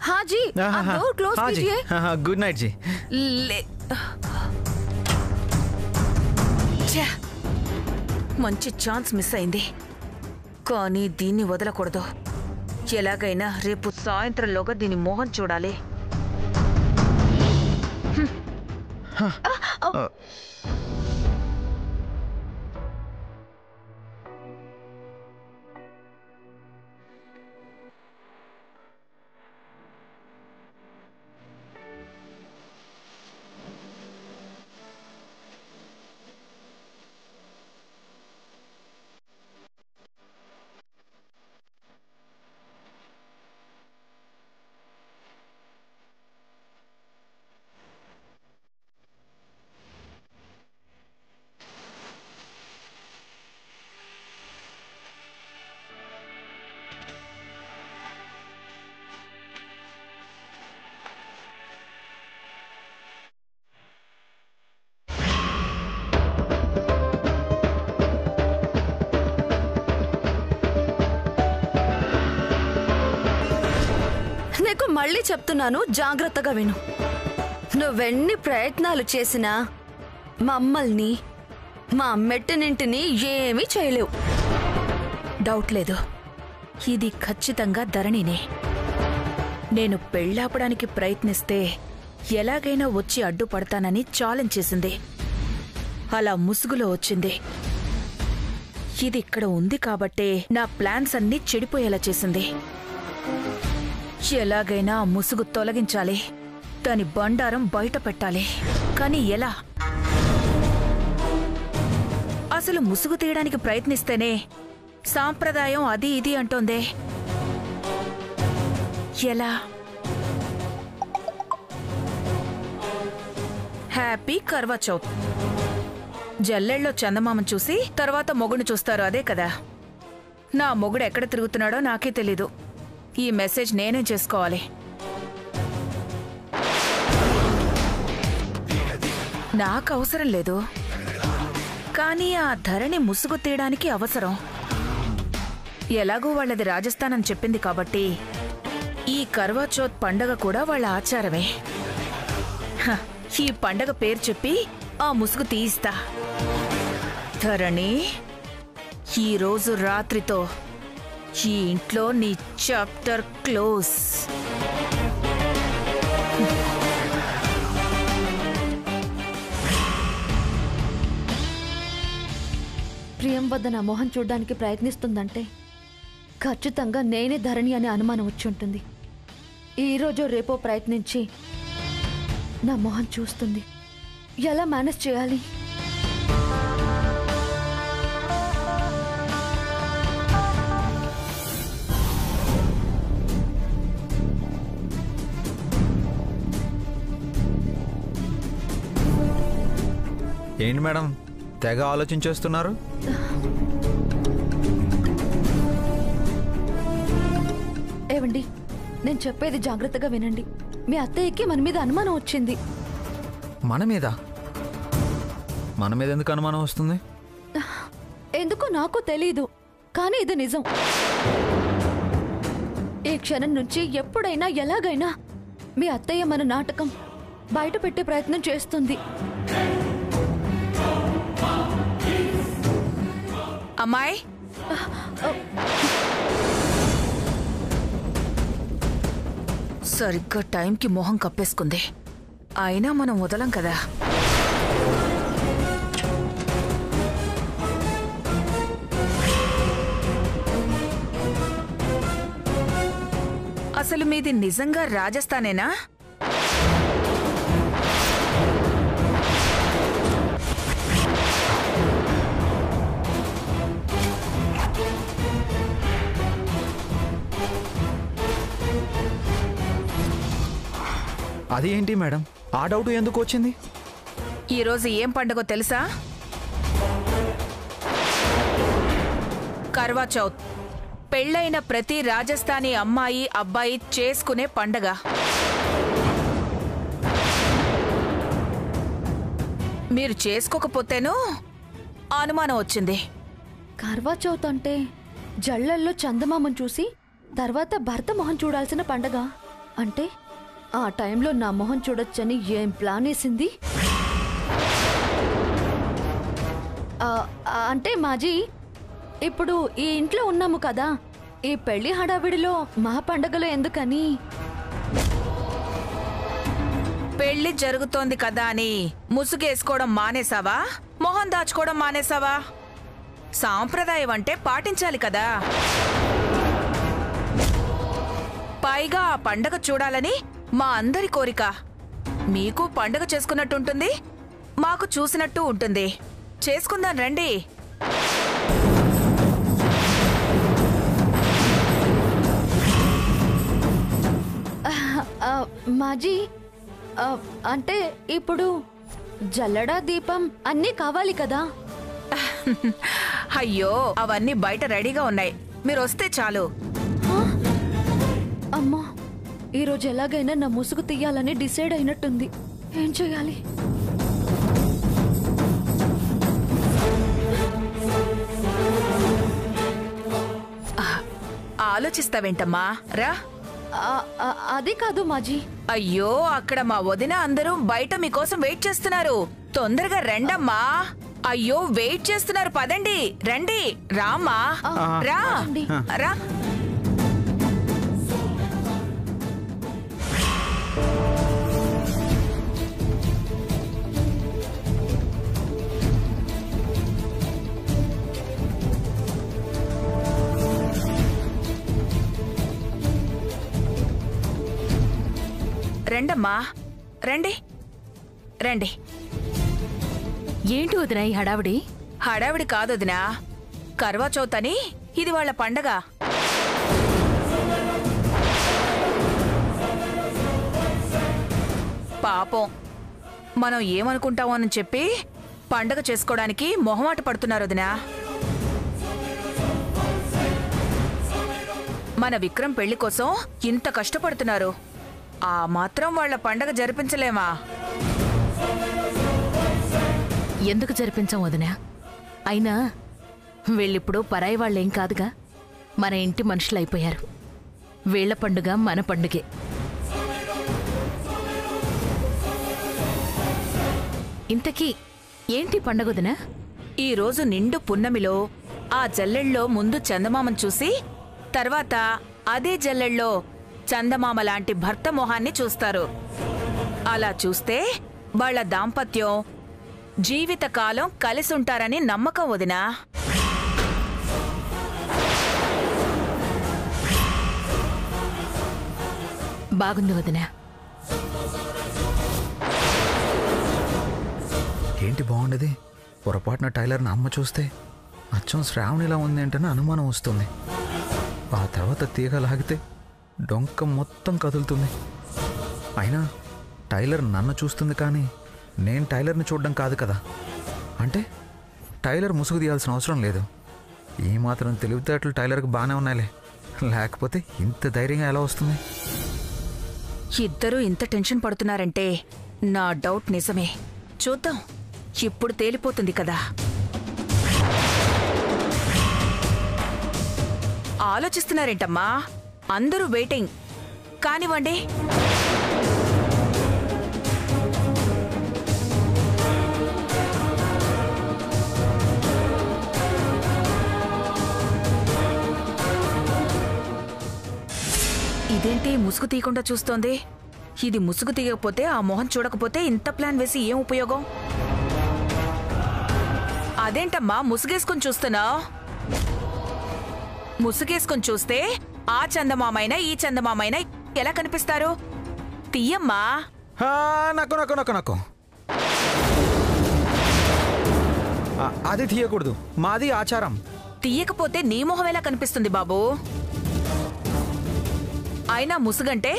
हाँ जी, आप door close कीजिए। हाँ, गुड नाइट जी। మంచి ఛాన్స్ మిస్ అయింది, కానీ దీన్ని వదలకూడదు. ఎలాగైనా రేపు సాయంత్రంలోగా దీని మోహన్ చూడాలి. మళ్ళీ చెప్తున్నాను, జాగ్రత్తగా విను. నువ్వెన్ని ప్రయత్నాలు చేసినా మమ్మల్ని, మా మెట్టనింటిని ఏమీ చేయలేవు. డౌట్ లేదు, ఇది ఖచ్చితంగా ధరణినే. నేను పెళ్ళాపడానికి ప్రయత్నిస్తే ఎలాగైనా వచ్చి అడ్డుపడతానని ఛాలెంజ్ చేసింది. అలా ముసుగులో వచ్చింది. ఇది ఇక్కడ ఉంది కాబట్టే నా ప్లాన్స్ అన్నీ చెడిపోయేలా చేసింది. ఎలాగైనా ముసుగు తొలగించాలి, దాని బండారం బయట పెట్టాలి. కానీ ఎలా? అసలు ముసుగు తీయడానికి ప్రయత్నిస్తేనే సాంప్రదాయం అది ఇది అంటోందే. ఎలా? హ్యాపీ కర్వా చౌత్. జల్లెళ్ళలో చందమామను చూసి తర్వాత మొగుడు చూస్తారు, అదే కదా. నా మొగుడు ఎక్కడ తిరుగుతున్నాడో నాకే తెలీదు. ఈ మెసేజ్ నేనే చేసుకోవాలి. నాకు అవసరం లేదు, కానీ ఆ ధరణి ముసుగు తీయడానికి అవసరం. ఎలాగూ వాళ్ళది రాజస్థాన్ అని చెప్పింది కాబట్టి ఈ కర్వా చౌత్ పండగ కూడా వాళ్ళ ఆచారమే. ఈ పండగ పేరు చెప్పి ఆ ముసుగు తీయిస్తా. ధరణి, ఈరోజు రాత్రితో ఈ ఇంట్లో నీ చాప్టర్ క్లోజ్. ప్రియం వద్ద నా మోహన్ చూడ్డానికి ప్రయత్నిస్తుందంటే ఖచ్చితంగా నేనే ధరణి అనే అనుమానం వచ్చి ఉంటుంది. ఈరోజు రేపో ప్రయత్నించి నా మోహన్ చూస్తుంది. ఎలా మేనేజ్ చేయాలి? ఏంటి మేడం తెగ ఆలోచించేస్తున్నారు? ఏవండి, నేను చెప్పేది జాగ్రత్తగా వినండి. మీ అత్తయ్యకి మన మీద అనుమానం వచ్చింది. మన మీద? మన మీద ఎందుకు అనుమానం వస్తుంది? ఎందుకో నాకు తెలీదు, కానీ ఇది నిజం. ఈ క్షణం నుంచి ఎప్పుడైనా ఎలాగైనా మీ అత్తయ్య మన నాటకం బయట పెట్టే ప్రయత్నం చేస్తుంది. అమ్మాయి, సరిగ్గా టైంకి మొహం కప్పేసుకుంది. అయినా మనం వదలం కదా. అసలు మీది నిజంగా రాజస్థానేనా? అది ఏంటి మేడం, ఆ డౌట్ ఎందుకు వచ్చింది? ఈరోజు ఏం పండుగో తెలుసా? కర్వా చౌత్. పెళ్ళైన ప్రతి రాజస్థానీ అమ్మాయి అబ్బాయి చేసుకునే పండగ. మీరు చేసుకోకపోతేనూ అనుమానం వచ్చింది. కర్వా చౌత్ అంటే జళ్లల్లో చందమామను చూసి తర్వాత భర్త మొహం చూడాల్సిన పండగ. అంటే ఆ టైంలో నా మొహం చూడొచ్చని ఏం ప్లాన్ వేసింది? అంటే మాజీ, ఇప్పుడు ఈ ఇంట్లో ఉన్నాము కదా, ఈ పెళ్లి హడావిడిలో మా పండగలో ఎందుకని? పెళ్లి జరుగుతోంది కదా అని ముసుగేసుకోవడం మానేసావా? మొహం దాచుకోవడం మానేసావా? సాంప్రదాయం అంటే పాటించాలి కదా. పైగా ఆ పండగ చూడాలని మా అందరి కోరిక. మీకు పండగ చేసుకున్నట్టుంటుంది, మాకు చూసినట్టు ఉంటుంది. చేసుకుందాం రండి. మాజీ, అంటే ఇప్పుడు జల్లడా దీపం అన్నీ కావాలి కదా? అయ్యో, అవన్నీ బయట రెడీగా ఉన్నాయి, మీరు వస్తే చాలు. అమ్మా, ఈరోజు ఎలాగైనా నా ముసుగు తీయాలని డిసైడ్ అయినట్టుంది. ఏం చేయాలి? ఆలోచిస్తావేంటమ్మా, రా. అది కాదు మాజీ. అయ్యో, అక్కడ మా వదిన అందరూ బయట మీకోసం వెయిట్ చేస్తున్నారు. తొందరగా రండమ్మా. అయ్యో, వెయిట్ చేస్తున్నారు, పదండి, రండి. రామ్మా, రా రా. రండమ్మా, రండి రండి. ఏంటి వదినా ఈ హడావిడి? హడావిడి కాదు వదినా, కర్వా చౌత్ అని ఇది వాళ్ళ పండగ. పాపం, మనం ఏమనుకుంటామో అని చెప్పి పండగ చేసుకోవడానికి మొహమాట పడుతున్నారు వదినా. మన విక్రమ్ పెళ్లి కోసం ఇంత కష్టపడుతున్నారు, ఆ మాత్రం వాళ్ళ పండగ జరిపించలేమా? ఎందుకు జరిపించాం వదినా? అయినా వీళ్ళిప్పుడు పరాయి వాళ్ళేం కాదుగా, మన ఇంటి మనుషులైపోయారు. వీళ్ల పండుగ మన పండుగే. ఇంతకీ ఏంటి పండగ వదినా? ఈరోజు నిండు పున్నమిలో ఆ జల్లెళ్ళలో ముందు చందమామను చూసి, తర్వాత అదే జల్లెళ్ళలో చందమామ లాంటి భర్త మొహాన్ని చూస్తారు. అలా చూస్తే వాళ్ళ దాంపత్యం జీవితకాలం కలిసుంటారని నమ్మకం వదినా. బాగుంది వదినా. ఏంటి బాగుండేది? పొరపాటున టైలర్ని అమ్మ చూస్తే అచ్చం శ్రావణిలా ఉంది ఏంటని అనుమానం వస్తుంది. ఆ తర్వాత తీగ లాగితే డొంక మొత్తం కదులుతుంది. అయినా టైలర్ నన్ను చూస్తుంది కానీ నేను టైలర్ని చూడడం కాదు కదా. అంటే టైలర్ ముసుగు తీయాల్సిన అవసరం లేదు. ఈ మాత్రం తెలివితేటలు టైలర్కి బాగానే ఉన్నాయిలే, లేకపోతే ఇంత ధైర్యంగా ఎలా వస్తుంది? ఇద్దరూ ఇంత టెన్షన్ పడుతున్నారంటే నా డౌట్ నిజమే. చూద్దాం, ఇప్పుడు తేలిపోతుంది కదా. ఆలోచిస్తున్నారేంటమ్మా? అందరూ వెయిటింగ్, కానివ్వండి. ఇదేంటి ముసుగు తీయకుండా చూస్తోంది? ఇది ముసుగు తీయకపోతే, ఆ మొహం చూడకపోతే ఇంత ప్లాన్ వేసి ఏం ఉపయోగం? అదేంటమ్మా ముసుగేసుకుని చూస్తున్నావు? ముసుగేసుకుని చూస్తే ఆ చందమామైనా ఈ చందమామైనా ఎలా కనిపిస్తారు? తీయమ్మా. నాకు నాకు నాకు నాకు అది తీయకూడదు, మాది ఆచారం. తీయకపోతే నీ మొహం ఎలా కనిపిస్తుంది బాబూ? అయినా ముసుగంటే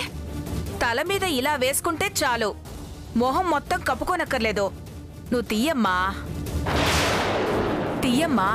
తల మీద ఇలా వేసుకుంటే చాలు, మొహం మొత్తం కప్పుకోనక్కర్లేదు. నువ్వు తీయమ్మా, తీయమ్మా.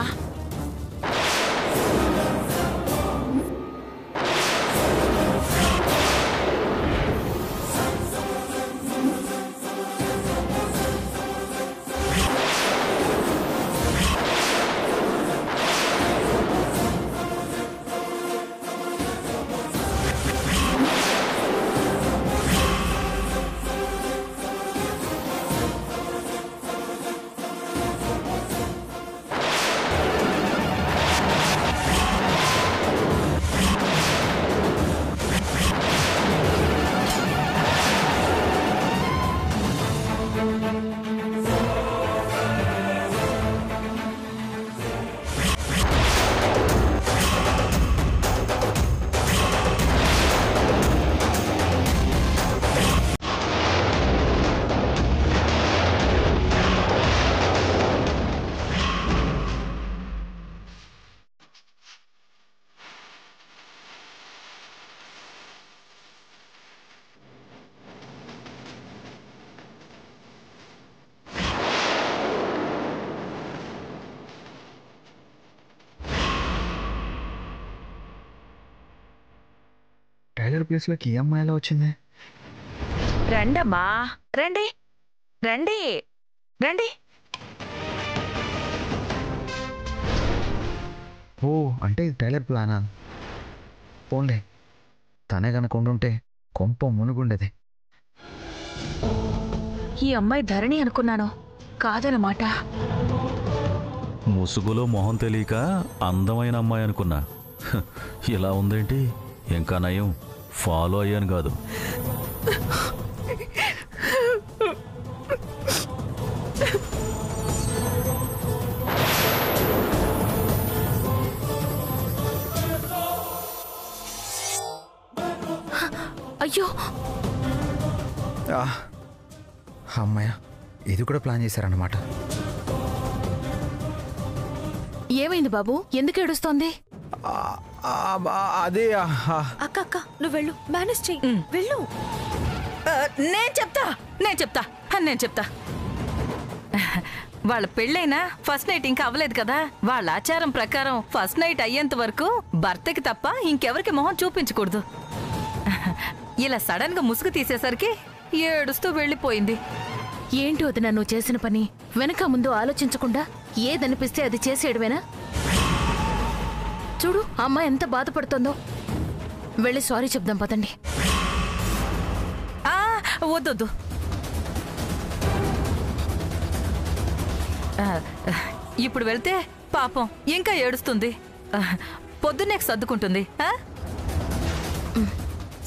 టైలర్ ప్లేస్లోకి ఏ అమ్మాయిలా వచ్చింది? రండమ్మా, రండి రండి రండి. ఓ, అంటే ఇది టైలర్ ప్లానా? పోన్లే, తనే కనుక ఉండుంటే కొంప మునుగుండేది. ఈ అమ్మాయి ధరణి అనుకున్నాను, కాదనమాట. ముసుగులో మొహం తెలియక అందమైన అమ్మాయి అనుకున్నా. ఇలా ఉందేంటి? ఇంకా నయం ఫాలో అయ్యాను కాదు. అయ్యో, అమ్మాయ, ఇది కూడా ప్లాన్ చేశారన్నమాట. ఏమైంది బాబు? ఎందుకు ఏడుస్తోంది? అదే అక్క అక్క నువ్వు వెళ్ళు, మేనేజ్ చెయ్యి, వెళ్ళు. నేను చెప్తా. వాళ్ళ పెళ్ళైనా ఫస్ట్ నైట్ ఇంకా అవ్వలేదు కదా. వాళ్ళ ఆచారం ప్రకారం ఫస్ట్ నైట్ అయ్యేంత వరకు భర్తకి తప్ప ఇంకెవరికి మొహం చూపించకూడదు. ఇలా సడన్ గా ముసుగు తీసేసరికి ఏడుస్తూ వెళ్ళిపోయింది. ఏంటి వదినా నువ్వు చేసిన పని? వెనక ముందు ఆలోచించకుండా ఏదనిపిస్తే అది చేసేయడమేనా? చూడు అమ్మ ఎంత బాధపడుతుందో. వెళ్ళి సారీ చెప్దాం పదండి. వద్దొద్దు. ఇప్పుడు వెళ్తే పాపం ఇంకా ఏడుస్తుంది. పొద్దున్నే సర్దుకుంటుంది.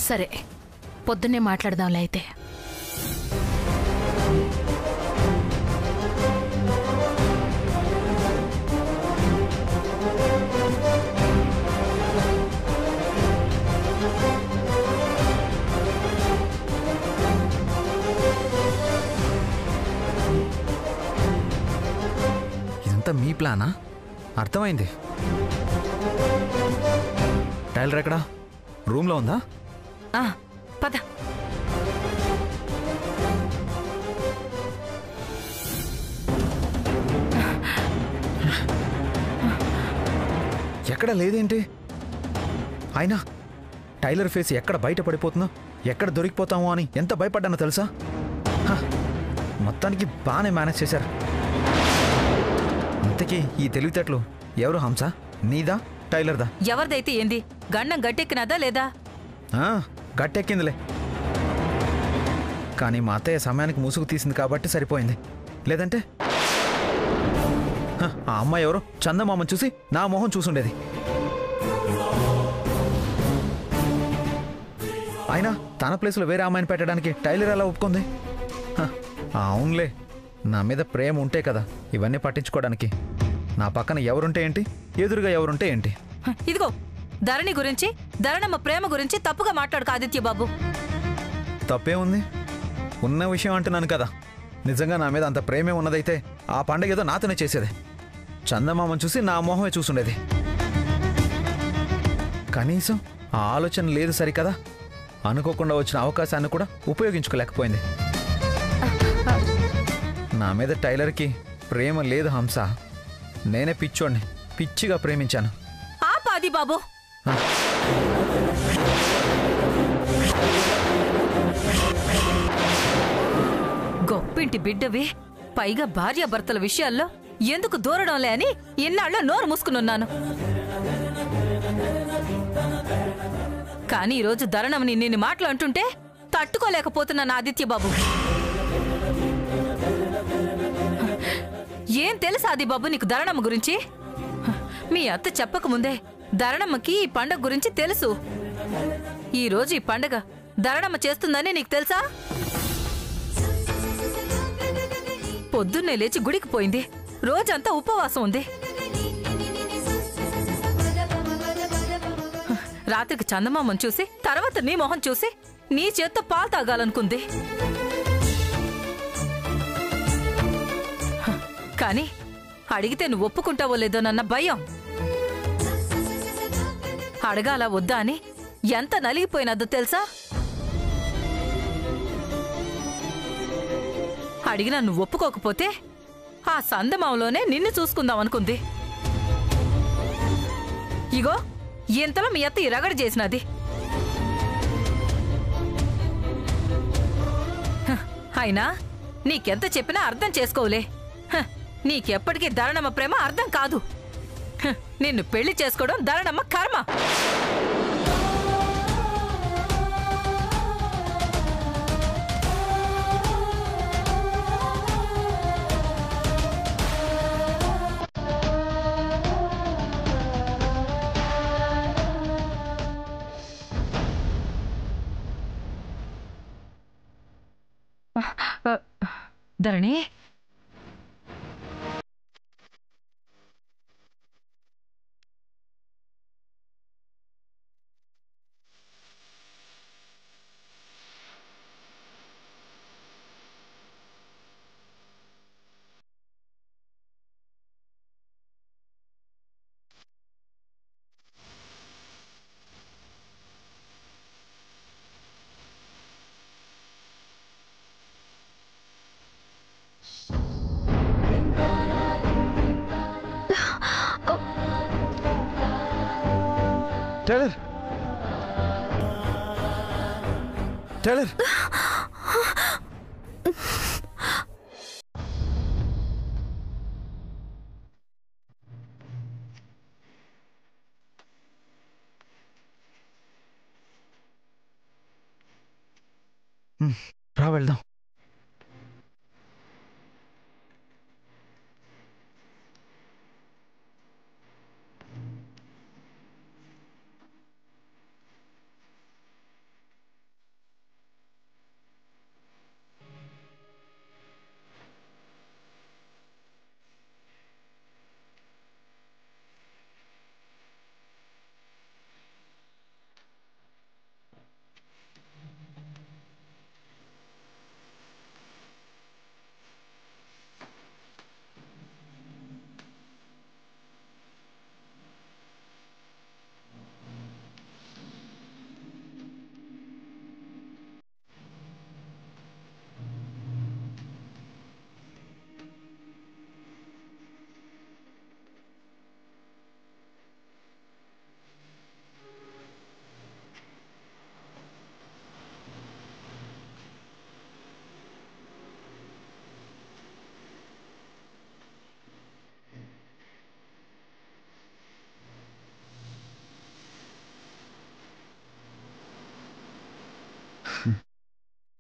సరే, పొద్దున్నే మాట్లాడదాంలే అయితే. ఇదంతా మీ ప్లానా? అర్థమైంది. టైలర్ ఎక్కడా? రూమ్లో ఉందా? పద. ఎక్కడ లేదేంటి? అయినా టైలర్ ఫేస్ ఎక్కడ బయట పడిపోతుందో, ఎక్కడ దొరికిపోతామో అని ఎంత భయపడ్డానో తెలుసా? మొత్తానికి బాగానే మేనేజ్ చేశారు. అంతకీ ఈ తెలివితేటలు ఎవరు? హంస నీదా టైలర్దా? ఎవరిదైతే ఏంది? గండం గట్టెక్కినదా లేదా? గట్టెక్కిందిలే, కానీ మా అత్తయ్య సమయానికి ముసుగు తీసింది కాబట్టి సరిపోయింది. లేదంటే ఆ అమ్మాయి ఎవరో చందమామని చూసి నా మొహం చూసుండేది. అయినా తన ప్లేస్లో వేరే అమ్మాయిని పెట్టడానికి టైలర్ ఎలా ఒప్పుకుంది? అవునులే, నా మీద ప్రేమ ఉంటే కదా ఇవన్నీ పట్టించుకోవడానికి. నా పక్కన ఎవరుంటే ఏంటి, ఎదురుగా ఎవరుంటే ఏంటి? ఇదిగో, ధరణి గురించి, ధరణమ్మ ప్రేమ గురించి తప్పుగా మాట్లాడుకు ఆదిత్య బాబు. తప్పే ఉంది? ఉన్న విషయం అంటున్నాను కదా. నిజంగా నా మీద అంత ప్రేమే ఉన్నదైతే ఆ పండగ ఏదో నాతోనే చేసేది. చందమామని చూసి నా మొహమే చూసుండేది. కనీసం ఆ ఆలోచన లేదు సరికదా. అనుకోకుండా వచ్చిన అవకాశాన్ని కూడా ఉపయోగించుకోలేకపోయింది. నా మీద టైలర్కి ప్రేమ లేదు హంస. నేనే పిచ్చోడిని, పిచ్చిగా ప్రేమించాను. ఆపాది బాబు. గొప్పింటి బిడ్డవి, పైగా భార్యాభర్తల విషయాల్లో ఎందుకు దూరడంలే అని ఇన్నాళ్ళు నోరు మూసుకునున్నాను. కానీ ఈరోజు ధరణమని నిన్ను మాటలు అంటుంటే తట్టుకోలేకపోతున్నాను ఆదిత్య బాబు. ఏం తెలుసు ఆది బాబు నీకు ధరణమ్మ గురించి? మీ అత్త చెప్పకముందే ధరణమ్మకి ఈ పండగ గురించి తెలుసు. ఈరోజు ఈ పండగ ధరణమ్మ చేస్తుందని నీకు తెలుసా? పొద్దున్నే లేచి గుడికి పోయింది, రోజంతా ఉపవాసం ఉంది. రాత్రికి చందమామను చూసి తర్వాత నీ మొహం చూసి నీ చేత్తో పాలు తాగాలనుకుంది. కానీ అడిగితే నువ్వు ఒప్పుకుంటావో లేదోనన్న భయం. అడగాల వద్దా అని ఎంత నలిగిపోయినదో తెలుసా? అడిగినా నువ్వు ఒప్పుకోకపోతే ఆ సందమాంలోనే నిన్ను చూసుకుందాం అనుకుంది. ఇగో ఇంతలో మీ అత్త ఈ రగడ చేసినది. అయినా నీకెంత చెప్పినా అర్థం చేసుకోవులే. హ, నీకెప్పటికీ ధరణమ్మ ప్రేమ అర్థం కాదు. హ, నిన్ను పెళ్లి చేసుకోవడం ధరణమ్మ కర్మ. ధరణి, టైలర్, టైలర్, రా వెళ్దాం.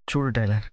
చూడు టైలర్,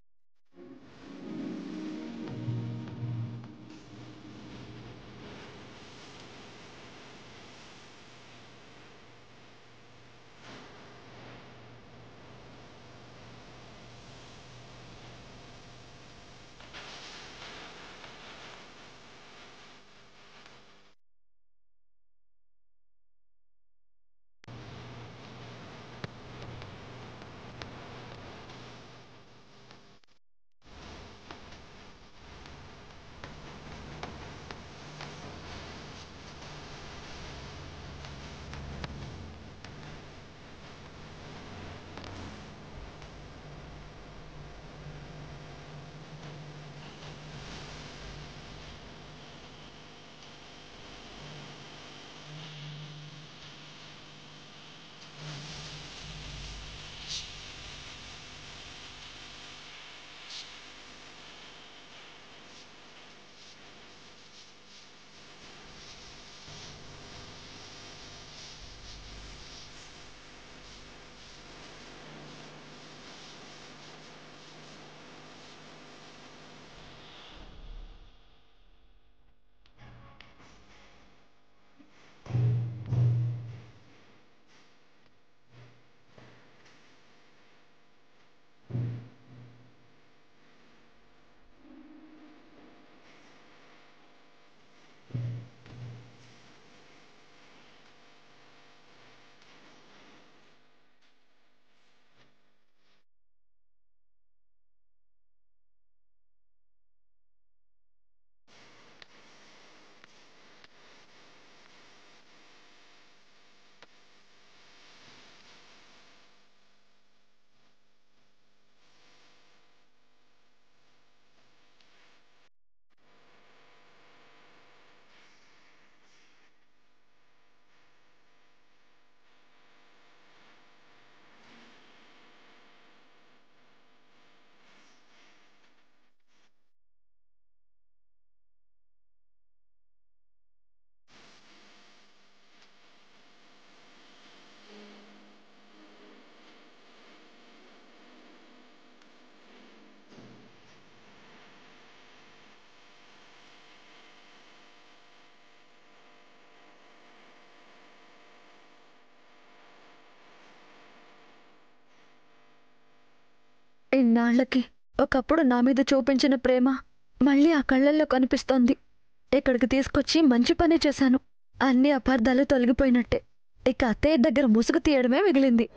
ఇన్నాళ్లకి ఒకప్పుడు నా మీద చూపించిన ప్రేమ మళ్ళీ ఆ కళ్ళల్లో కనిపిస్తోంది. ఇక్కడికి తీసుకొచ్చి మంచి పని చేశాను. అన్ని అపార్థాలు తొలగిపోయినట్టే. ఇక అత్తయ్య దగ్గర ముసుగు తీయడమే మిగిలింది.